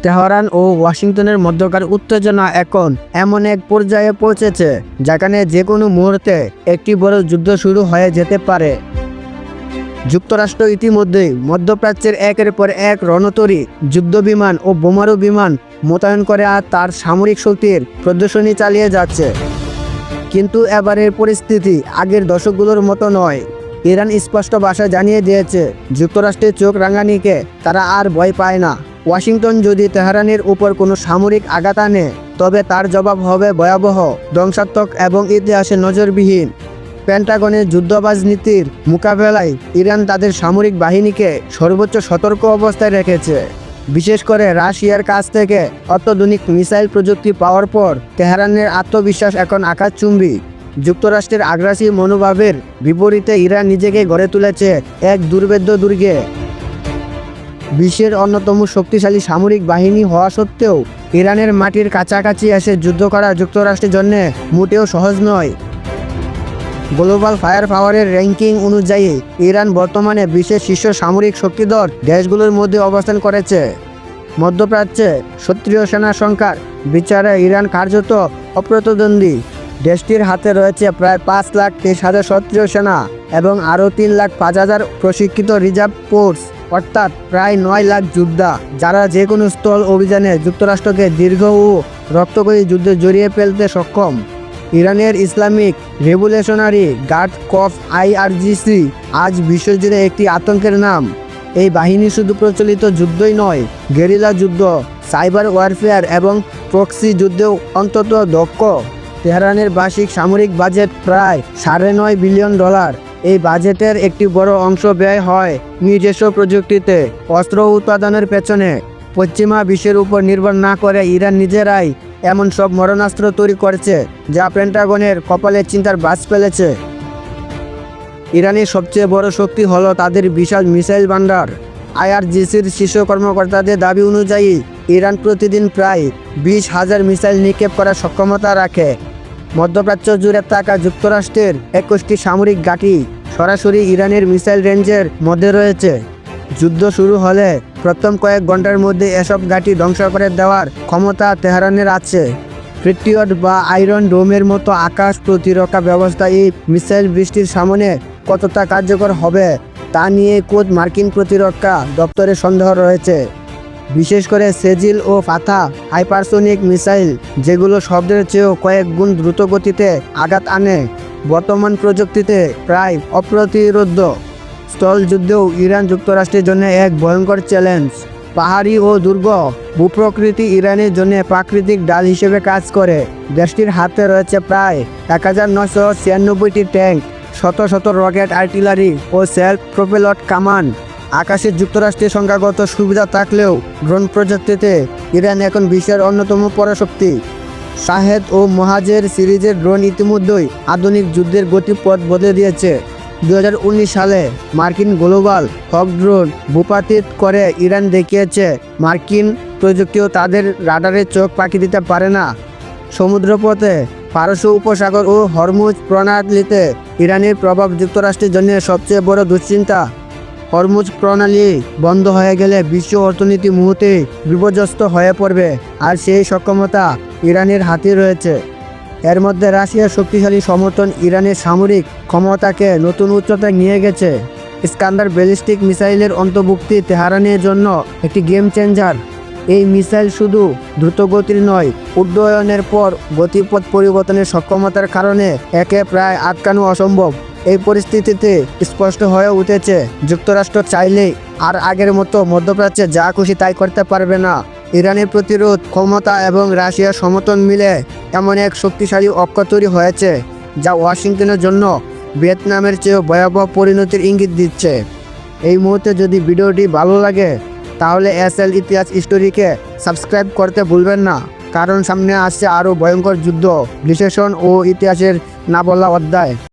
Tehran ও ওয়াশিংটনের মধ্যকার উত্তেজনা এখন এমন এক পর্যায়ে পৌঁছেছে যেখানে যে কোনো মুহূর্তে একটি বড় যুদ্ধ শুরু হয়ে যেতে পারে। যুক্তরাষ্ট্র ইতিমধ্যেই মধ্যপ্রাচ্যের একের পর এক রণতরী, যুদ্ধবিমান ও বোমারু বিমান মোতায়েন করে আর তার সামরিক শক্তির প্রদর্শনী চালিয়ে যাচ্ছে। কিন্তু এবারের পরিস্থিতি আগের দশকগুলোর মতো নয়। ইরান স্পষ্ট ভাষায় জানিয়ে দিয়েছে যুক্তরাষ্ট্রের চোখ রাঙানিকে তারা আর ভয় পায় না। ওয়াশিংটন যদি তেহরানের উপর কোনো সামরিক আঘাত আনে তবে তার জবাব হবে ভয়াবহ, ধ্বংসাত্মক এবং ইতিহাসে নজিরবিহীন। পেন্টাগনের যুদ্ধবাজ নীতির মোকাবেলায় ইরান তাদের সামরিক বাহিনীকে সর্বোচ্চ সতর্ক অবস্থায় রেখেছে। বিশেষ করে রাশিয়ার কাছ থেকে অত্যাধুনিক মিসাইল প্রযুক্তি পাওয়ার পর তেহরানের আত্মবিশ্বাস এখন আকাশচুম্বী। যুক্তরাষ্ট্রের আগ্রাসী মনোভাবের বিপরীতে ইরান নিজেকে গড়ে তুলেছে এক দুর্ভেদ্য দুর্গে। বিশ্বের অন্যতম শক্তিশালী সামরিক বাহিনী হওয়া সত্ত্বেও ইরানের মাটির কাছাকাছি এসে যুদ্ধ করা যুক্তরাষ্ট্রের জন্য মোটেও সহজ নয়। গ্লোবাল ফায়ার পাওয়ারের র্যাঙ্কিং অনুযায়ী ইরান বর্তমানে বিশ্বের শীর্ষ সামরিক শক্তিধর দেশগুলোর মধ্যে অবস্থান করেছে। মধ্যপ্রাচ্যে সক্রিয় সেনা সংখ্যার বিচারে ইরান কার্যত অপ্রতিদ্বন্দ্বী। দেশটির হাতে রয়েছে প্রায় 5,23,000 সক্রিয় সেনা এবং আরও 3,05,000 প্রশিক্ষিত রিজার্ভ ফোর্স, অর্থাৎ প্রায় 9 লাখ যোদ্ধা, যারা যে কোনো স্থল অভিযানে যুক্তরাষ্ট্রকে দীর্ঘ ও রক্তক্ষয়ী যুদ্ধে জড়িয়ে ফেলতে সক্ষম। ইরানের Islamic revolutionary guard corps IRGC আজ বিশ্বজুড়ে একটি আতঙ্কের নাম। এই বাহিনী শুধু প্রচলিত যুদ্ধই নয়, গেরিলা যুদ্ধ, সাইবার ওয়ারফেয়ার এবং প্রক্সি যুদ্ধেও অন্তত দক্ষ। তেহরানের বার্ষিক সামরিক বাজেট প্রায় $9.5 বিলিয়ন। এই বাজেটের একটি বড় অংশ ব্যয় হয় নিজস্ব প্রযুক্তিতে অস্ত্র উৎপাদনের পেছনে। পশ্চিমা বিশ্বের উপর নির্ভর না করে ইরান নিজেরাই এমন সব মারণাস্ত্র তৈরি করছে যা পেন্টাগনের কপালে চিন্তার বাজ ফেলেছে। ইরানের সবচেয়ে বড় শক্তি হলো তাদের বিশাল মিসাইল ভান্ডার। IRGCর শীর্ষ কর্মকর্তাদের দাবি অনুযায়ী ইরান প্রতিদিন প্রায় 20,000 মিসাইল নিক্ষেপ করার সক্ষমতা রাখে। মধ্যপ্রাচ্য জুড়ে থাকা যুক্তরাষ্ট্রের 21টি সামরিক ঘাঁটি সরাসরি ইরানের মিসাইল রেঞ্জের মধ্যে রয়েছে। যুদ্ধ শুরু হলে প্রথম কয়েক ঘন্টার মধ্যে এসব ঘাঁটি ধ্বংস করে দেওয়ার ক্ষমতা তেহরানের আছে। প্যাট্রিয়ট বা আয়রন ডোমের মতো আকাশ প্রতিরক্ষা ব্যবস্থা এই মিসাইল বৃষ্টির সামনে কতটা কার্যকর হবে তা নিয়ে খোদ মার্কিন প্রতিরক্ষা দপ্তরের সন্দেহ রয়েছে। বিশেষ করে সেজিল ও ফাথা হাইপারসোনিক মিসাইল, যেগুলো শব্দের চেয়েও কয়েক গুণ দ্রুত গতিতে আঘাত আনে, বর্তমান প্রযুক্তিতে প্রায় অপ্রতিরোধ্য। স্থল যুদ্ধেও ইরান যুক্তরাষ্ট্রের জন্য এক ভয়ঙ্কর চ্যালেঞ্জ। পাহাড়ি ও দুর্গ ভূপ্রকৃতি ইরানের জন্য প্রাকৃতিক ঢাল হিসেবে কাজ করে। দেশটির হাতে রয়েছে প্রায় 1996টি ট্যাঙ্ক, শত শত রকেট আর্টিলারি ও সেলফ প্রোপেলড কামান। আকাশে যুক্তরাষ্ট্রের সংখ্যাগত সুবিধা থাকলেও ড্রোন প্রযুক্তিতে ইরান এখন বিশ্বের অন্যতম পরাশক্তি। শাহেদ ও মহাজের সিরিজের ড্রোন ইতিমধ্যেই আধুনিক যুদ্ধের গতিপথ বদলে দিয়েছে। 2019 সালে মার্কিন গ্লোবাল হক ড্রোন ভূপাতিত করে ইরান দেখিয়েছে মার্কিন প্রযুক্তিও তাদের রাডারে চোখ পাকি দিতে পারে না। সমুদ্রপথে পারস্য উপসাগর ও হরমুজ প্রণালীতে ইরানের প্রভাব যুক্তরাষ্ট্রের জন্য সবচেয়ে বড় দুশ্চিন্তা। হরমুজ প্রণালী বন্ধ হয়ে গেলে বিশ্ব অর্থনীতি মুহূর্তে বিপর্যস্ত হয়ে পড়বে, আর সেই সক্ষমতা ইরানের হাতে রয়েছে। এর মধ্যে রাশিয়ার শক্তিশালী সমর্থন ইরানের সামরিক ক্ষমতাকে নতুন উচ্চতায় নিয়ে গেছে। ইস্কান্দার ব্যালিস্টিক মিসাইলের অন্তর্ভুক্তি তেহরানের জন্য একটি গেম চেঞ্জার। এই মিসাইল শুধু দ্রুতগতির নয়, উড্ডয়নের পর গতিপথ পরিবর্তনের সক্ষমতার কারণে একে প্রায় আটকানো অসম্ভব। এই পরিস্থিতিতে স্পষ্ট হয়ে উঠেছে যুক্তরাষ্ট্র চাইলেই আর আগের মতো মধ্যপ্রাচ্যে যা খুশি তাই করতে পারবে না। ইরানের প্রতিরোধ ক্ষমতা এবং রাশিয়ার সমর্থন মিলে এমন এক শক্তিশালী অক্ষ তৈরি হয়েছে যা ওয়াশিংটনের জন্য ভিয়েতনামের চেয়েও ভয়াবহ পরিণতির ইঙ্গিত দিচ্ছে। এই মুহূর্তে যদি ভিডিওটি ভালো লাগে তাহলে SL ইতিহাস স্টোরিকে সাবস্ক্রাইব করতে ভুলবেন না, কারণ সামনে আসছে আরও ভয়ঙ্কর যুদ্ধ বিশ্লেষণ ও ইতিহাসের না বলা অধ্যায়।